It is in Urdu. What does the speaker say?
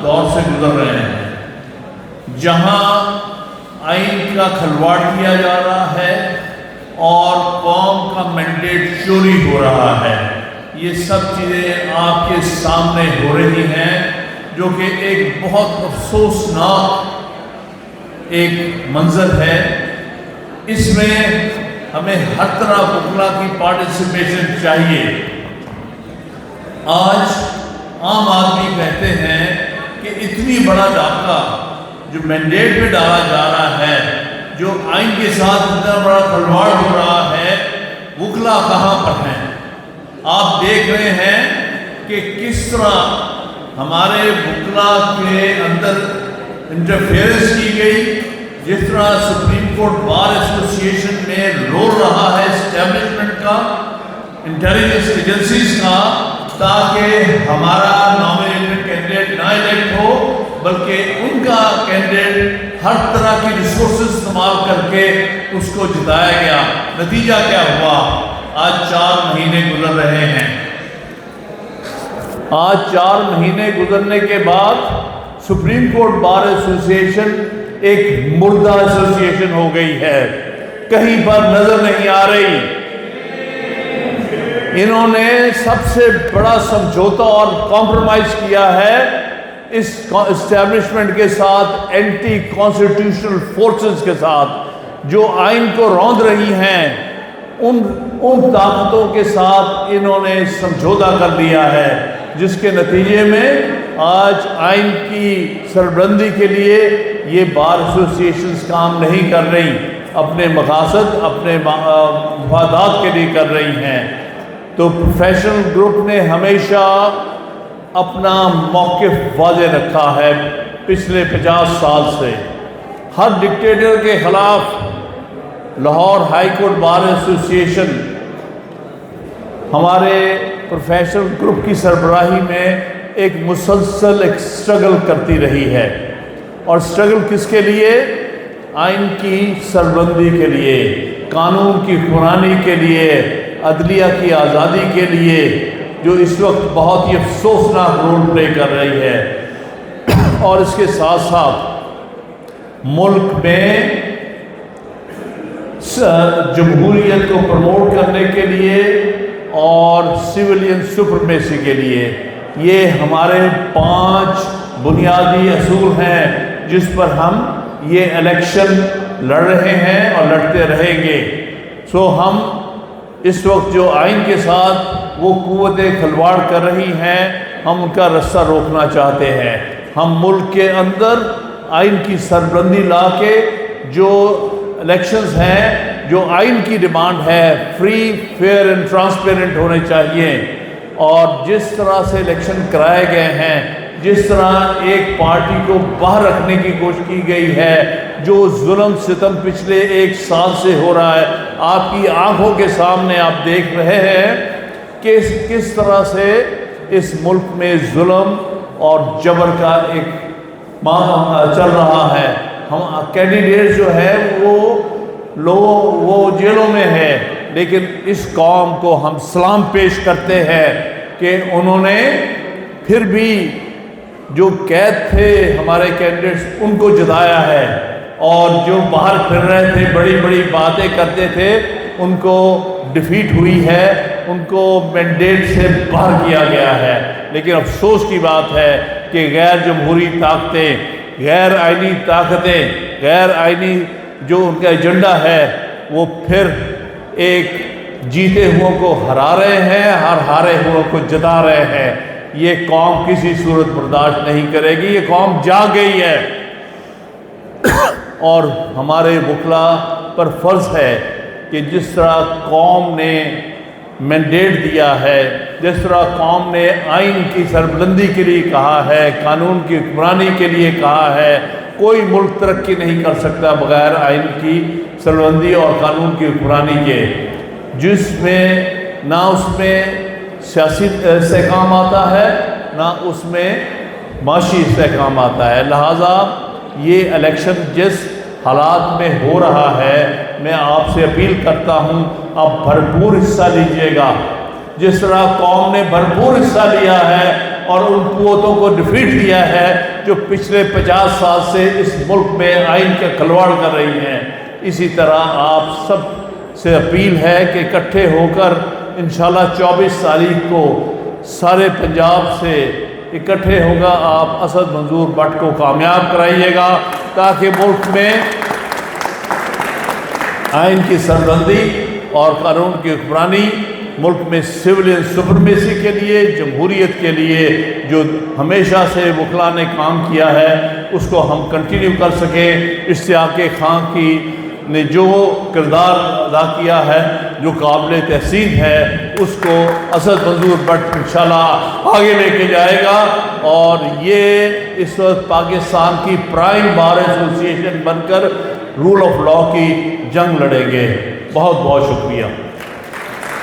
دور سے گزر رہے ہیں جہاں آئین کا کھلواڑ کیا جا رہا ہے اور قوم کا مینڈیٹ چوری ہو رہا ہے۔ یہ سب چیزیں آپ کے سامنے ہو رہی ہیں، جو کہ ایک بہت افسوسناک ایک منظر ہے۔ اس میں ہمیں ہر طرح وکلا کی پارٹیسپیشن چاہیے۔ آج عام آدمی کہتے ہیں کہ اتنی بڑا ڈاکہ جو مینڈیٹ پہ ڈالا جا رہا ہے، جو آئین کے ساتھ اتنا بڑا کھلواڑ ہو رہا ہے، وکلا کہاں پر ہیں؟ آپ دیکھ رہے ہیں کہ کس طرح ہمارے وکلا کے اندر انٹرفیئرنس کی گئی، جس طرح سپریم کورٹ بار ایسوسی ایشن میں رول رہا ہے اسٹیبلشمنٹ کا، انٹیلیجنس ایجنسیز کا، تاکہ ہمارا نامینیٹڈ کینڈیڈیٹ نہ الیکٹ ہو، بلکہ ان کا کینڈیڈیٹ ہر طرح کی ریسورسز استعمال کر کے اس کو جتایا گیا۔ نتیجہ کیا ہوا؟ آج 4 مہینے گزر رہے ہیں۔ آج 4 مہینے گزرنے کے بعد سپریم کورٹ بار ایسوسی ایشن ایک مردہ ایسوسی ایشن ہو گئی ہے، کہیں پر نظر نہیں آ رہی۔ انہوں نے سب سے بڑا سمجھوتا اور کمپرومائز کیا ہے اس اسٹیبلشمنٹ کے ساتھ، اینٹی کانسٹیٹیوشنل فورسز کے ساتھ، جو آئین کو روند رہی ہیں، ان طاقتوں کے ساتھ انہوں نے سمجھوتا کر لیا ہے، جس کے نتیجے میں آج آئین کی سربلندی کے لیے یہ بار ایسوسی ایشنز کام نہیں کر رہی، اپنے مقاصد، اپنے مفادات کے لیے کر رہی ہیں۔ تو پروفیشنل گروپ نے ہمیشہ اپنا موقف واضح رکھا ہے پچھلے 50 سال سے۔ ہر ڈکٹیٹر کے خلاف لاہور ہائی کورٹ بار ایسوسی ایشن ہمارے پروفیشنل گروپ کی سربراہی میں ایک مسلسل سٹرگل کرتی رہی ہے، اور سٹرگل کس کے لیے؟ آئین کی سربلندی کے لیے، قانون کی حکمرانی کے لیے، عدلیہ کی آزادی کے لیے، جو اس وقت بہت ہی افسوسناک رول پلے کر رہی ہے۔ اور اس کے ساتھ ساتھ ملک میں جمہوریت کو پروموٹ کرنے کے لیے اور سویلین سپرمیسی کے لیے، یہ ہمارے 5 بنیادی اصول ہیں جس پر ہم یہ الیکشن لڑ رہے ہیں اور لڑتے رہیں گے۔ ہم اس وقت جو آئین کے ساتھ وہ قوتیں کھلواڑ کر رہی ہیں، ہم ان کا رستہ روکنا چاہتے ہیں۔ ہم ملک کے اندر آئین کی سربلندی لا کے جو الیکشنز ہیں، جو آئین کی ڈیمانڈ ہے، فری، فیئر اینڈ ٹرانسپیرنٹ ہونے چاہیے، اور جس طرح سے الیکشن کرائے گئے ہیں، جس طرح ایک پارٹی کو باہر رکھنے کی کوشش کی گئی ہے، جو ظلم ستم پچھلے 1 سال سے ہو رہا ہے، آپ کی آنکھوں کے سامنے آپ دیکھ رہے ہیں کہ کس طرح سے اس ملک میں ظلم اور جبر کا ایک چل رہا ہے۔ ہم کینڈیڈیٹ جو ہے وہ جیلوں میں ہے، لیکن اس قوم کو ہم سلام پیش کرتے ہیں کہ انہوں نے پھر بھی جو قید تھے ہمارے کینڈیڈیٹس، ان کو جتایا ہے، اور جو باہر پھر رہے تھے، بڑی بڑی باتیں کرتے تھے، ان کو ڈیفیٹ ہوئی ہے، ان کو مینڈیٹ سے باہر کیا گیا ہے۔ لیکن افسوس کی بات ہے کہ غیر جمہوری طاقتیں، غیر آئینی طاقتیں، غیر آئینی جو ان کا ایجنڈا ہے، وہ پھر ایک جیتے ہوئے کو ہرا رہے ہیں اور ہارے ہوئے کو جتا رہے ہیں۔ یہ قوم کسی صورت برداشت نہیں کرے گی، یہ قوم جاگ گئی ہے، اور ہمارے وکلا پر فرض ہے کہ جس طرح قوم نے مینڈیٹ دیا ہے، جس طرح قوم نے آئین کی سربلندی کے لیے کہا ہے، قانون کی حکمرانی کے لیے کہا ہے، کوئی ملک ترقی نہیں کر سکتا بغیر آئین کی سربلندی اور قانون کی حکمرانی کے، جس میں نہ اس میں سیاسی استحکام آتا ہے، نہ اس میں معاشی استحکام آتا ہے۔ لہٰذا یہ الیکشن جس حالات میں ہو رہا ہے، میں آپ سے اپیل کرتا ہوں آپ بھرپور حصہ لیجئے گا، جس طرح قوم نے بھرپور حصہ لیا ہے اور ان قوتوں کو ڈیفیٹ کیا ہے جو پچھلے 50 سال سے اس ملک میں آئین کا کھلواڑ کر رہی ہیں۔ اسی طرح آپ سب سے اپیل ہے کہ اکٹھے ہو کر انشاءاللہ 24 تاریخ کو سارے پنجاب سے اکٹھے ہوگا، آپ اسد منظور بٹ کو کامیاب کرائیے گا تاکہ ملک میں آئین کی سربلندی اور قانون کی حکمرانی، ملک میں سویلین سپرمیسی کے لیے، جمہوریت کے لیے جو ہمیشہ سے وکلاء نے کام کیا ہے اس کو ہم کنٹینیو کر سکیں۔ اشتیاق خان کی نے جو کردار ادا کیا ہے، جو قابل تحسین ہے، اس کو اسد منظور بٹ انشاءاللہ آگے لے کے جائے گا، اور یہ اس وقت پاکستان کی پرائم بار ایسوسی ایشن بن کر رول آف لاء کی جنگ لڑیں گے۔ بہت بہت شکریہ۔